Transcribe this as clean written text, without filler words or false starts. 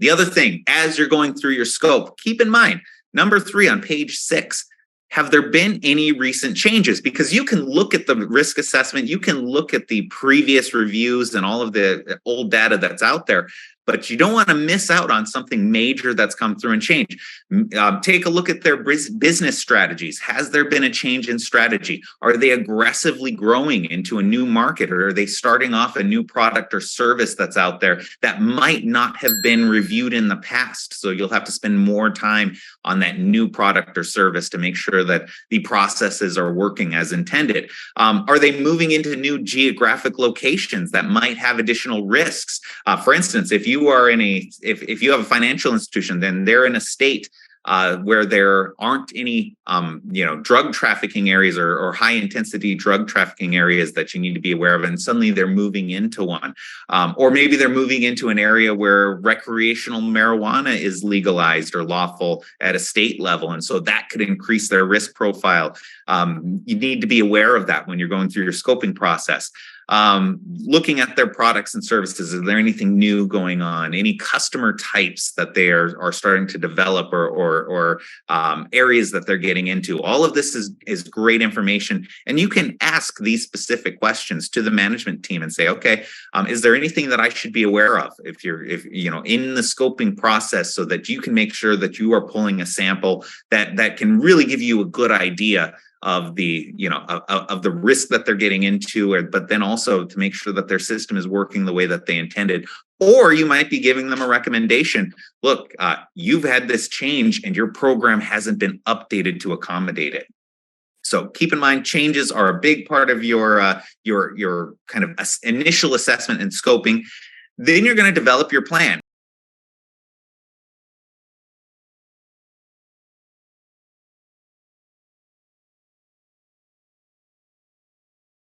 The other thing, as you're going through your scope, keep in mind, number 3 on page 6, have there been any recent changes? Because you can look at the risk assessment, you can look at the previous reviews and all of the old data that's out there, but you don't want to miss out on something major that's come through and changed. Take a look at their business strategies. Has there been a change in strategy? Are they aggressively growing into a new market, or are they starting off a new product or service that's out there that might not have been reviewed in the past? So you'll have to spend more time on that new product or service to make sure that the processes are working as intended. Are they moving into new geographic locations that might have additional risks? For instance, if you are in if you have a financial institution, then they're in a state where there aren't any drug trafficking areas or high intensity drug trafficking areas that you need to be aware of, and suddenly they're moving into one. Or maybe they're moving into an area where recreational marijuana is legalized or lawful at a state level, and so that could increase their risk profile. You need to be aware of that when you're going through your scoping process. Looking at their products and services, is there anything new going on? Any customer types that they are starting to develop, or areas that they're getting into? All of this is great information, and you can ask these specific questions to the management team and say, okay, is there anything that I should be aware of if in the scoping process, so that you can make sure that you are pulling a sample that can really give you a good idea of the of the risk that they're getting into, but then also to make sure that their system is working the way that they intended. Or you might be giving them a recommendation. Look, you've had this change and your program hasn't been updated to accommodate it. So keep in mind, changes are a big part of your kind of initial assessment and scoping. Then you're going to develop your plan.